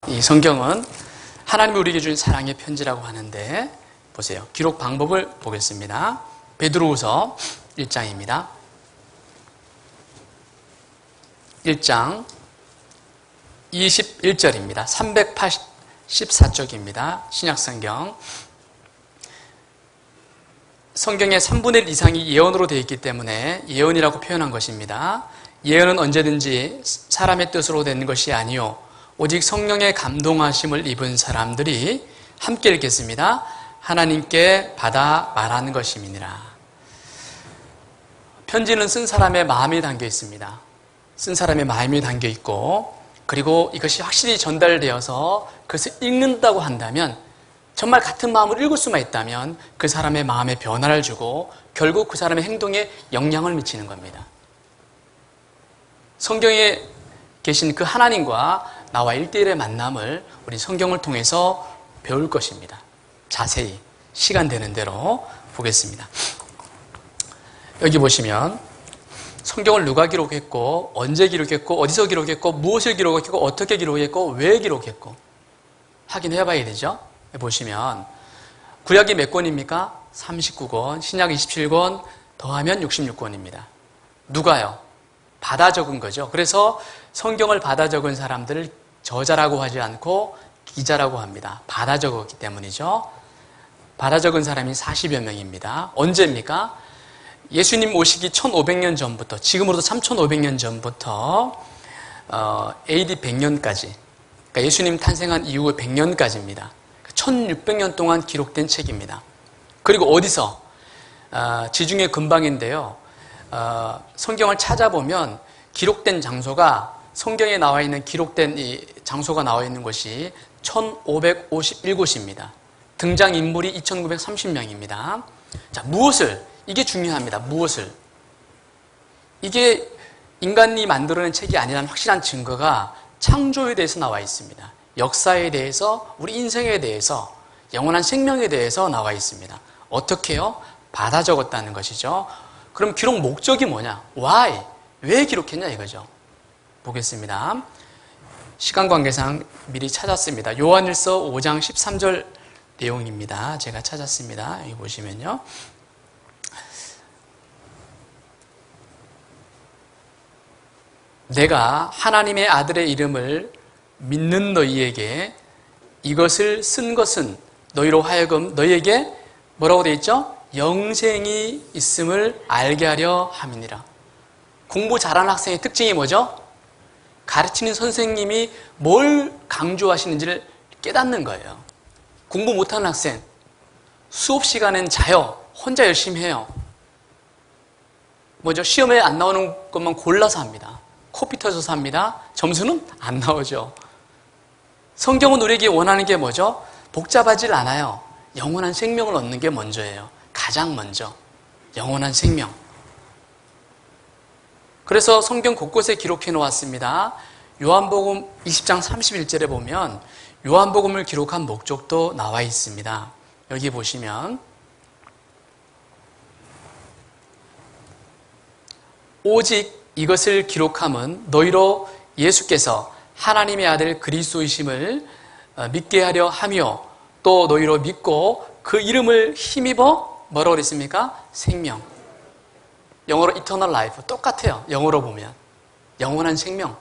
이 성경은 하나님이 우리에게 준 사랑의 편지라고 하는데 보세요. 기록 방법을 보겠습니다. 베드로후서 1장입니다. 1장 21절입니다. 384쪽입니다. 신약성경. 성경의 3분의 1 이상이 예언으로 되어 있기 때문에 예언이라고 표현한 것입니다. 예언은 언제든지 사람의 뜻으로 된 것이 아니요 오직 성령의 감동하심을 입은 사람들이 함께 읽겠습니다. 하나님께 받아 말하는 것임이니라. 편지는 쓴 사람의 마음이 담겨 있습니다. 쓴 사람의 마음이 담겨 있고, 그리고 이것이 확실히 전달되어서 그것을 읽는다고 한다면, 정말 같은 마음으로 읽을 수만 있다면 그 사람의 마음에 변화를 주고 결국 그 사람의 행동에 영향을 미치는 겁니다. 성경에 계신 그 하나님과 나와 1대1의 만남을 우리 성경을 통해서 배울 것입니다. 자세히 시간 되는 대로 보겠습니다. 여기 보시면 성경을 누가 기록했고, 언제 기록했고, 어디서 기록했고, 무엇을 기록했고, 어떻게 기록했고, 왜 기록했고 확인해 봐야 되죠. 보시면 구약이 몇 권입니까? 39권, 신약 27권, 더하면 66권입니다. 누가요? 받아 적은 거죠. 그래서 성경을 받아 적은 사람들을 저자라고 하지 않고 기자라고 합니다. 받아 적었기 때문이죠. 받아 적은 사람이 40여 명입니다. 언제입니까? 예수님 오시기 1500년 전부터, 지금으로부터 3500년 전부터 AD 100년까지, 그러니까 예수님 탄생한 이후 100년까지입니다. 1600년 동안 기록된 책입니다. 그리고 어디서? 지중해 근방인데요. 성경을 찾아보면 기록된 장소가, 성경에 나와 있는 기록된 이 장소가 나와 있는 곳이 1551곳입니다. 등장인물이 2930명입니다. 자, 무엇을? 이게 중요합니다. 무엇을? 이게 인간이 만들어낸 책이 아니라는 확실한 증거가 창조에 대해서 나와 있습니다. 역사에 대해서, 우리 인생에 대해서, 영원한 생명에 대해서 나와 있습니다. 어떻게요? 받아 적었다는 것이죠. 그럼 기록 목적이 뭐냐? Why? 왜 기록했냐 이거죠. 보겠습니다. 시간 관계상 미리 찾았습니다. 요한일서 5장 13절 내용입니다. 제가 찾았습니다. 여기 보시면요. 내가 하나님의 아들의 이름을 믿는 너희에게 이것을 쓴 것은 너희로 하여금 너희에게 뭐라고 되어 있죠? 영생이 있음을 알게 하려 함이니라. 공부 잘하는 학생의 특징이 뭐죠? 가르치는 선생님이 뭘 강조하시는지를 깨닫는 거예요. 공부 못하는 학생, 수업 시간엔 자요. 혼자 열심히 해요. 뭐죠? 시험에 안 나오는 것만 골라서 합니다. 코피 터져서 합니다. 점수는 안 나오죠. 성경은 우리에게 원하는 게 뭐죠? 복잡하질 않아요. 영원한 생명을 얻는 게 먼저예요. 가장 먼저. 영원한 생명. 그래서 성경 곳곳에 기록해 놓았습니다. 요한복음 20장 31절에 보면 요한복음을 기록한 목적도 나와 있습니다. 여기 보시면 오직 이것을 기록함은 너희로 예수께서 하나님의 아들 그리스도이심을 믿게 하려 하며 또 너희로 믿고 그 이름을 힘입어 뭐라고 그랬습니까? 생명. 영어로 eternal life. 똑같아요. 영어로 보면. 영원한 생명.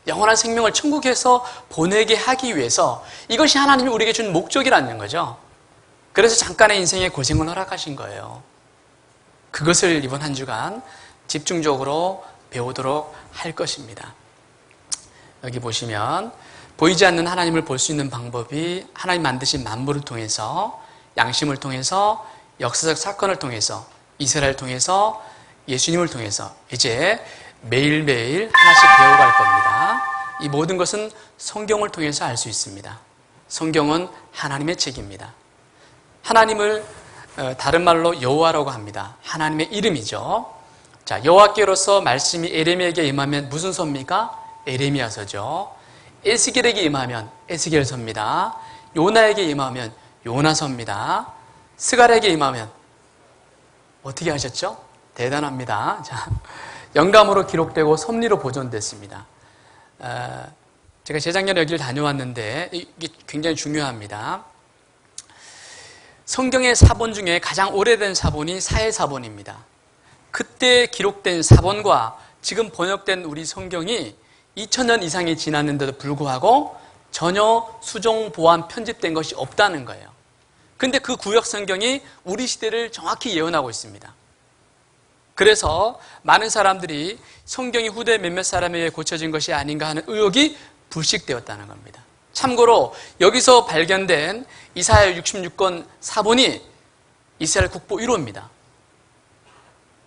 영원한 생명을 천국에서 보내게 하기 위해서 이것이 하나님이 우리에게 준 목적이라는 거죠. 그래서 잠깐의 인생에 고생을 허락하신 거예요. 그것을 이번 한 주간 집중적으로 배우도록 할 것입니다. 여기 보시면 보이지 않는 하나님을 볼 수 있는 방법이 하나님 만드신 만물을 통해서, 양심을 통해서, 역사적 사건을 통해서, 이스라엘을 통해서, 예수님을 통해서 이제 매일매일 하나씩 배워갈 겁니다. 이 모든 것은 성경을 통해서 알 수 있습니다. 성경은 하나님의 책입니다. 하나님을 다른 말로 여호와라고 합니다. 하나님의 이름이죠. 자, 여호와께로서 말씀이 에레미야에게 임하면 무슨 서입니까? 에레미야서죠. 에스겔에게 임하면 에스겔서입니다. 요나에게 임하면 요나서입니다. 스가랴에게 임하면 어떻게 하셨죠? 대단합니다. 자, 영감으로 기록되고 섭리로 보존됐습니다. 제가 재작년에 여기를 다녀왔는데 이게 굉장히 중요합니다. 성경의 사본 중에 가장 오래된 사본이 사해사본입니다. 그때 기록된 사본과 지금 번역된 우리 성경이 2000년 이상이 지났는데도 불구하고 전혀 수정, 보완, 편집된 것이 없다는 거예요. 근데 그 구약 성경이 우리 시대를 정확히 예언하고 있습니다. 그래서 많은 사람들이 성경이 후대 몇몇 사람에 의해 고쳐진 것이 아닌가 하는 의혹이 불식되었다는 겁니다. 참고로 여기서 발견된 이사야 66권 사본이 이스라엘 국보 1호입니다.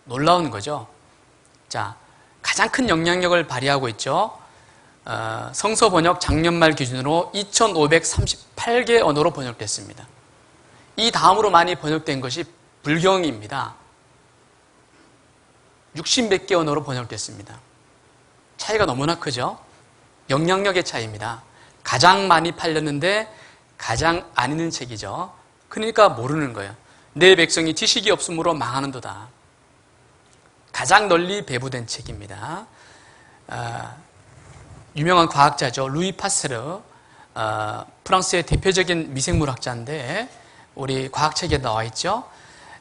놀라운 거죠. 자, 가장 큰 영향력을 발휘하고 있죠. 성서 번역 작년 말 기준으로 2538개 언어로 번역됐습니다. 이 다음으로 많이 번역된 것이 불경입니다. 60몇 개 언어로 번역됐습니다. 차이가 너무나 크죠. 영향력의 차이입니다. 가장 많이 팔렸는데 가장 안 읽는 책이죠. 그러니까 모르는 거예요. 내 백성이 지식이 없으므로 망하는도다. 가장 널리 배부된 책입니다. 유명한 과학자죠. 루이 파스르, 프랑스의 대표적인 미생물학자인데 우리 과학책에 나와 있죠.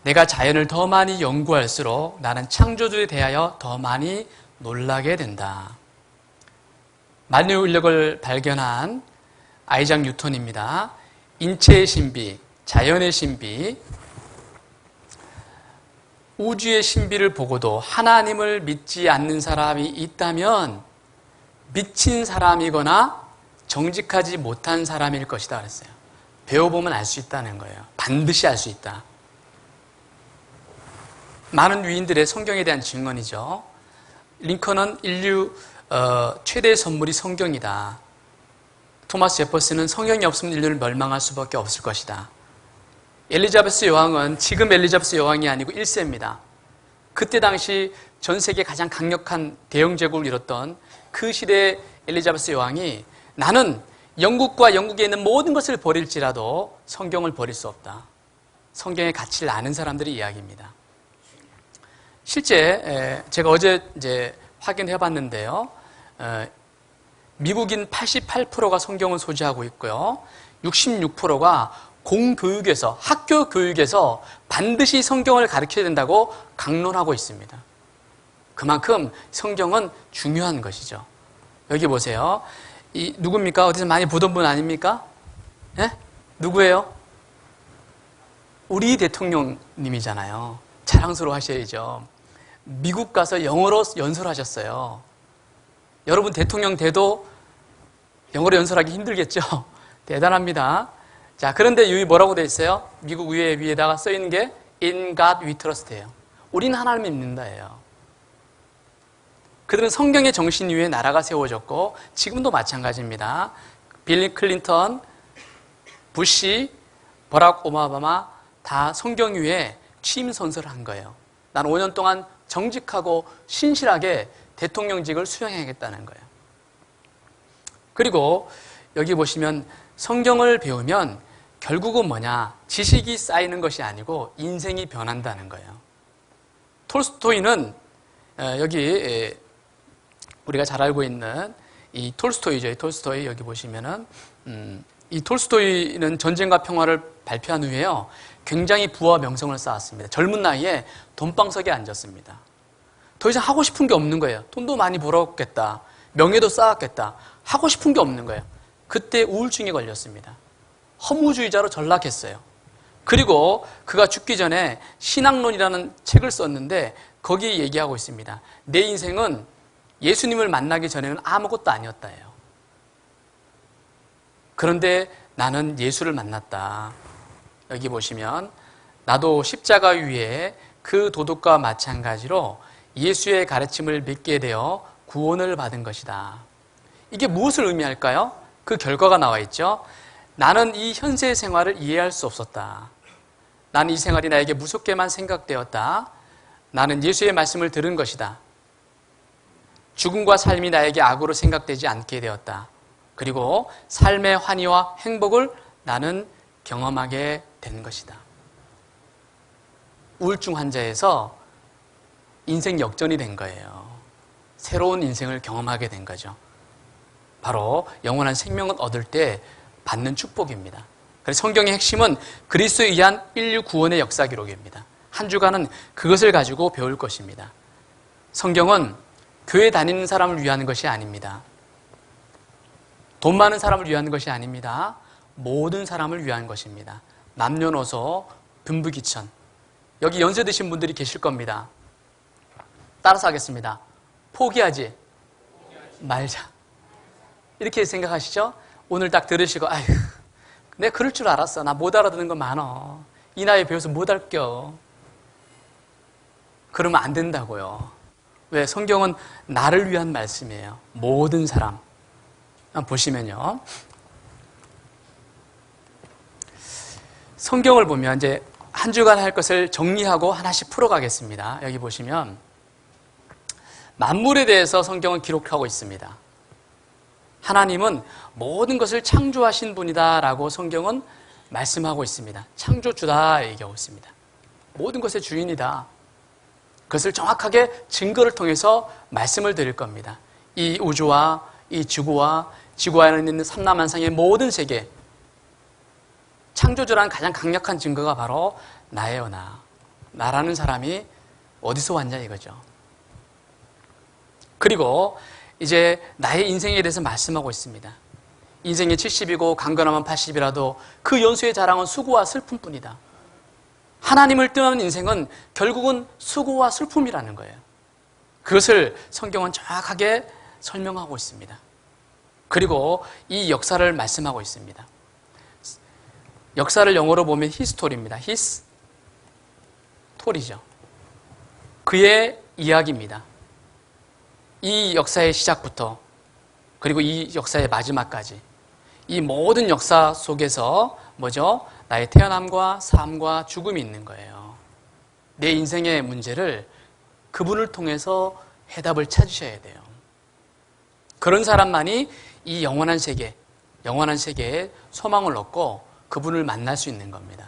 내가 자연을 더 많이 연구할수록 나는 창조주에 대하여 더 많이 놀라게 된다. 만유 인력을 발견한 아이작 뉴턴입니다. 인체의 신비, 자연의 신비, 우주의 신비를 보고도 하나님을 믿지 않는 사람이 있다면 미친 사람이거나 정직하지 못한 사람일 것이다 그랬어요. 배워보면 알 수 있다는 거예요. 반드시 알 수 있다. 많은 위인들의 성경에 대한 증언이죠. 링컨은 인류 최대의 선물이 성경이다. 토마스 제퍼슨은 성경이 없으면 인류를 멸망할 수밖에 없을 것이다. 엘리자베스 여왕은 지금 엘리자베스 여왕이 아니고 1세입니다. 그때 당시 전 세계 가장 강력한 대영 제국을 이뤘던 그 시대의 엘리자베스 여왕이 나는 영국과 영국에 있는 모든 것을 버릴지라도 성경을 버릴 수 없다. 성경의 가치를 아는 사람들의 이야기입니다. 실제 제가 어제 이제 확인해 봤는데요. 미국인 88%가 성경을 소지하고 있고요. 66%가 공교육에서, 학교 교육에서 반드시 성경을 가르쳐야 된다고 강론하고 있습니다. 그만큼 성경은 중요한 것이죠. 여기 보세요. 이 누굽니까? 어디서 많이 보던 분 아닙니까? 예? 누구예요? 우리 대통령님이잖아요. 자랑스러워 하셔야죠. 미국 가서 영어로 연설하셨어요. 여러분 대통령 돼도 영어로 연설하기 힘들겠죠? 대단합니다. 자, 그런데 여기 뭐라고 되어 있어요? 미국 위에다가 써 있는 게 In God we trust예요. 우리는 하나님을 믿는다예요. 그들은 성경의 정신 위에 나라가 세워졌고 지금도 마찬가지입니다. 빌 클린턴, 부시, 버락 오바마 다 성경 위에 취임 선서를 한 거예요. 나는 5년 동안 정직하고 신실하게 대통령직을 수행하겠다는 거예요. 그리고 여기 보시면 성경을 배우면 결국은 뭐냐? 지식이 쌓이는 것이 아니고 인생이 변한다는 거예요. 톨스토이는 여기 우리가 잘 알고 있는 이 톨스토이죠. 이 톨스토이 여기 보시면은 이 톨스토이는 전쟁과 평화를 발표한 후에요. 굉장히 부와 명성을 쌓았습니다. 젊은 나이에 돈방석에 앉았습니다. 더 이상 하고 싶은 게 없는 거예요. 돈도 많이 벌었겠다. 명예도 쌓았겠다. 하고 싶은 게 없는 거예요. 그때 우울증에 걸렸습니다. 허무주의자로 전락했어요. 그리고 그가 죽기 전에 신앙론이라는 책을 썼는데 거기에 얘기하고 있습니다. 내 인생은 예수님을 만나기 전에는 아무것도 아니었다예요. 그런데 나는 예수를 만났다. 여기 보시면 나도 십자가 위에 그 도둑과 마찬가지로 예수의 가르침을 믿게 되어 구원을 받은 것이다. 이게 무엇을 의미할까요? 그 결과가 나와 있죠. 나는 이 현세의 생활을 이해할 수 없었다. 나는 이 생활이 나에게 무섭게만 생각되었다. 나는 예수의 말씀을 들은 것이다. 죽음과 삶이 나에게 악으로 생각되지 않게 되었다. 그리고 삶의 환희와 행복을 나는 경험하게 된 것이다. 우울증 환자에서 인생 역전이 된 거예요. 새로운 인생을 경험하게 된 거죠. 바로 영원한 생명을 얻을 때 받는 축복입니다. 그래서 성경의 핵심은 그리스도에 의한 인류 구원의 역사 기록입니다. 한 주간은 그것을 가지고 배울 것입니다. 성경은 교회 다니는 사람을 위한 것이 아닙니다. 돈 많은 사람을 위한 것이 아닙니다. 모든 사람을 위한 것입니다. 남녀노소, 분부귀천. 여기 연세 드신 분들이 계실 겁니다. 따라서 하겠습니다. 포기하지 말자. 이렇게 생각하시죠? 오늘 딱 들으시고 아휴, 내가 그럴 줄 알았어. 나 못 알아듣는 거 많어. 이 나이에 배워서 못 알겨. 그러면 안 된다고요. 왜? 성경은 나를 위한 말씀이에요. 모든 사람. 보시면요. 성경을 보면 이제 한 주간 할 것을 정리하고 하나씩 풀어가겠습니다. 여기 보시면 만물에 대해서 성경은 기록하고 있습니다. 하나님은 모든 것을 창조하신 분이다라고 성경은 말씀하고 있습니다. 창조주다 얘기하고 있습니다. 모든 것의 주인이다. 그것을 정확하게 증거를 통해서 말씀을 드릴 겁니다. 이 우주와 이 지구와 지구 안에 있는 삼라만상의 모든 세계, 창조주라는 가장 강력한 증거가 바로 나예요, 나. 나라는 사람이 어디서 왔냐 이거죠. 그리고 이제 나의 인생에 대해서 말씀하고 있습니다. 인생이 70이고 강건하면 80이라도 그 연수의 자랑은 수고와 슬픔뿐이다. 하나님을 떠나는 인생은 결국은 수고와 슬픔이라는 거예요. 그것을 성경은 정확하게 설명하고 있습니다. 그리고 이 역사를 말씀하고 있습니다. 역사를 영어로 보면 히스토리입니다. 히스토리죠. 그의 이야기입니다. 이 역사의 시작부터 그리고 이 역사의 마지막까지 이 모든 역사 속에서 뭐죠? 나의 태어남과 삶과 죽음이 있는 거예요. 내 인생의 문제를 그분을 통해서 해답을 찾으셔야 돼요. 그런 사람만이 이 영원한 세계에 소망을 얻고 그분을 만날 수 있는 겁니다.